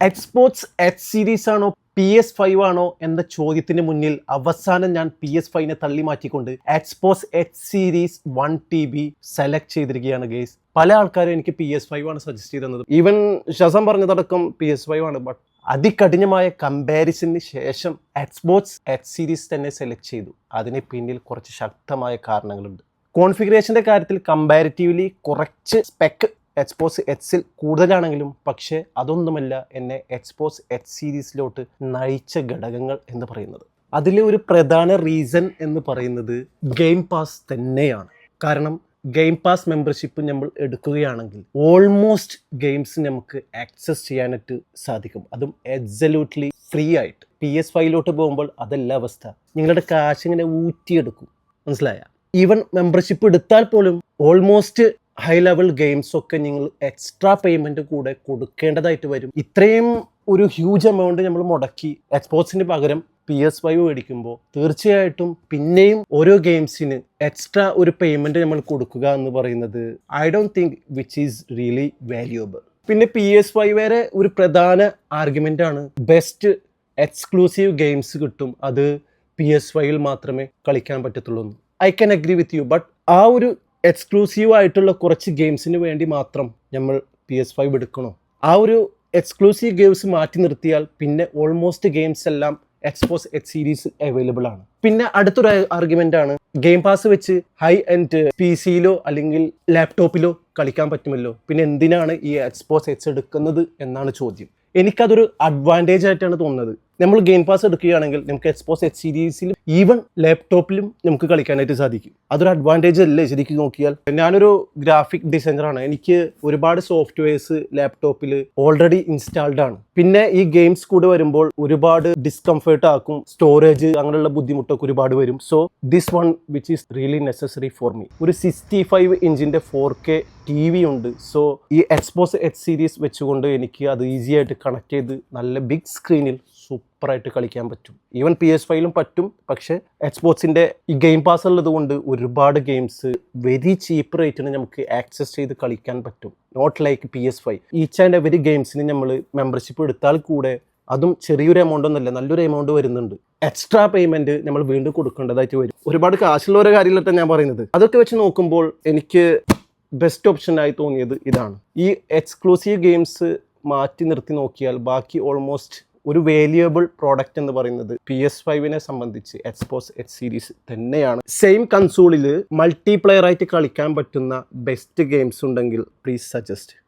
Exports H series ആണോ PS5 ആണോ എന്ന ചോദ്യത്തിന് മുന്നിൽ അവസാനം ഞാൻ PS5നെ തള്ളി മാറ്റിക്കൊണ്ട് exports H series 1TB select ചെയ്തിരിക്കുകയാണ് ഗേസ്. പല ആൾക്കാരും എനിക്ക് PS5 ആണ് സജസ്റ്റ് ചെയ്തത്. ഈവൻ ഷസം പറഞ്ഞതടക്കം PS5 ആണ്. ബട്ട് അതികഠിനമായ കമ്പാരിസണിന് ശേഷം എക്സ്പോർട്സ് എച്ച് സീരീസ് തന്നെ സെലക്ട് ചെയ്തു. അതിന് പിന്നിൽ കുറച്ച് ശക്തമായ കാരണങ്ങളുണ്ട്. കോൺഫിഗറേഷൻ്റെ കാര്യത്തിൽ കമ്പാരിറ്റീവ്ലി കുറച്ച് സ്പെക്ക് എക്സ്പോർട്സ് എക്സിൽ കൂടുതലാണെങ്കിലും പക്ഷേ അതൊന്നുമല്ല എന്നെ എക്സ്പോർട്സ് എച്ച് സീരീസിലോട്ട് നയിച്ച ഘടകങ്ങൾ എന്ന് പറയുന്നത്. അതിലെ ഒരു പ്രധാന റീസൺ എന്ന് പറയുന്നത് ഗെയിം പാസ് തന്നെയാണ്. കാരണം ഗെയിം പാസ് മെമ്പർഷിപ്പ് നമ്മൾ എടുക്കുകയാണെങ്കിൽ ഓൾമോസ്റ്റ് ഗെയിംസ് നമുക്ക് ആക്സസ് ചെയ്യാനായിട്ട് സാധിക്കും. അതും അബ്സല്യൂട്ട്ലി ഫ്രീ ആയിട്ട്. PS5ലോട്ട് പോകുമ്പോൾ അതല്ല അവസ്ഥ. നിങ്ങളുടെ കാശ് ഇങ്ങനെ ഊറ്റിയെടുക്കും, മനസ്സിലായ? ഈവൻ മെമ്പർഷിപ്പ് എടുത്താൽ പോലും ഓൾമോസ്റ്റ് ഹൈ ലെവൽ ഗെയിംസ് ഒക്കെ നിങ്ങൾ എക്സ്ട്രാ പേയ്മെന്റ് കൂടെ കൊടുക്കേണ്ടതായിട്ട് വരും. ഇത്രയും ഒരു ഹ്യൂജ് എമൗണ്ട് നമ്മൾ മുടക്കി എക്സ്പോർട്സിന് പകരം PS5 മേടിക്കുമ്പോൾ തീർച്ചയായിട്ടും പിന്നെയും ഓരോ ഗെയിംസിന് എക്സ്ട്രാ ഒരു പേയ്മെന്റ് നമ്മൾ കൊടുക്കുക എന്ന് പറയുന്നത് I don't think which is really valuable. പിന്നെ PS5 വരെ ഒരു പ്രധാന ആർഗ്യുമെന്റ് ആണ് ബെസ്റ്റ് എക്സ്ക്ലൂസീവ് ഗെയിംസ് കിട്ടും, അത് PS5ൽ മാത്രമേ കളിക്കാൻ പറ്റത്തുള്ളൂ. I can agree with you. But ആ ഒരു എക്സ്ക്ലൂസീവ് ആയിട്ടുള്ള കുറച്ച് ഗെയിംസിന് വേണ്ടി മാത്രം നമ്മൾ PS5 എടുക്കണോ? ആ ഒരു എക്സ്ക്ലൂസീവ് ഗെയിംസ് മാറ്റി നിർത്തിയാൽ പിന്നെ ഓൾമോസ്റ്റ് ഗെയിംസ് എല്ലാം എക്സ്പോർട്സ് എച്ച് സീരീസ് അവൈലബിൾ ആണ്. പിന്നെ അടുത്തൊരു ആർഗ്യുമെന്റ് ആണ് ഗെയിം പാസ് വെച്ച് ഹൈ എൻഡ് PC-യിലോ അല്ലെങ്കിൽ ലാപ്ടോപ്പിലോ കളിക്കാൻ പറ്റുമല്ലോ, പിന്നെ എന്തിനാണ് ഈ എക്സ്പോർട്സ് എച്ച് എടുക്കുന്നത് എന്നാണ് ചോദ്യം. എനിക്കതൊരു അഡ്വാൻറ്റേജ് ആയിട്ടാണ് തോന്നുന്നത്. നമ്മൾ ഗെയിം പാസ് എടുക്കുകയാണെങ്കിൽ നമുക്ക് എക്സ്പോർട്സ് എച്ച് സീരീസിലും ഈവൻ ലാപ്ടോപ്പിലും നമുക്ക് കളിക്കാനായിട്ട് സാധിക്കും. അതൊരു അഡ്വാൻറ്റേജ് അല്ലേ ശരിക്കും നോക്കിയാൽ? ഞാനൊരു ഗ്രാഫിക് ഡിസൈനറാണ്. എനിക്ക് ഒരുപാട് സോഫ്റ്റ്വെയർസ് ലാപ്ടോപ്പിൽ ഓൾറെഡി ഇൻസ്റ്റാൾഡ് ആണ്. പിന്നെ ഈ ഗെയിംസ് കൂടെ വരുമ്പോൾ ഒരുപാട് ഡിസ്കംഫേർട്ട് ആക്കും, സ്റ്റോറേജ് അങ്ങനെയുള്ള ബുദ്ധിമുട്ടൊക്കെ ഒരുപാട് വരും. So this one which is really necessary for me. ഒരു 65 ഇഞ്ചിന്റെ 4K TV ഉണ്ട്. സോ ഈ എക്സ്പോർട്സ് എച്ച് സീരീസ് വെച്ചുകൊണ്ട് എനിക്ക് അത് ഈസി ആയിട്ട് കണക്ട് ചെയ്ത് നല്ല ബിഗ് സ്ക്രീനിൽ സൂപ്പറായിട്ട് കളിക്കാൻ പറ്റും. ഈവൻ PS5ലും പറ്റും. പക്ഷേ എക്സ്പോർട്സിൻ്റെ ഈ ഗെയിം പാസ് ഉള്ളത് കൊണ്ട് ഒരുപാട് ഗെയിംസ് വെരി ചീപ്പ് റേറ്റിന് നമുക്ക് ആക്സസ് ചെയ്ത് കളിക്കാൻ പറ്റും. Not like PS5. Each and every ഗെയിംസിന് നമ്മൾ മെമ്പർഷിപ്പ് എടുത്താൽ കൂടെ അതും ചെറിയൊരു എമൗണ്ട് ഒന്നുമല്ല, നല്ലൊരു എമൗണ്ട് വരുന്നുണ്ട്. എക്സ്ട്രാ പേയ്മെന്റ് നമ്മൾ വീണ്ടും കൊടുക്കേണ്ടതായിട്ട് വരും. ഒരുപാട് കാശുള്ള ഒരു കാര്യമില്ല ഞാൻ പറയുന്നത്. അതൊക്കെ വെച്ച് നോക്കുമ്പോൾ എനിക്ക് ബെസ്റ്റ് ഓപ്ഷനായി തോന്നിയത് ഇതാണ്. ഈ എക്സ്ക്ലൂസീവ് ഗെയിംസ് മാറ്റി നിർത്തി നോക്കിയാൽ ബാക്കി ഓൾമോസ്റ്റ് ഒരു വാല്യുവബിൾ പ്രോഡക്റ്റ് എന്ന് പറയുന്നത് PS5നെ സംബന്ധിച്ച് എക്സ്പോർട്സ് എച്ച് സീരീസ് തന്നെയാണ്. സെയിം കൺസോളിൽ മൾട്ടിപ്ലെയർ ആയിട്ട് കളിക്കാൻ പറ്റുന്ന ബെസ്റ്റ് ഗെയിംസ് ഉണ്ടെങ്കിൽ പ്ലീസ് സജസ്റ്റ്.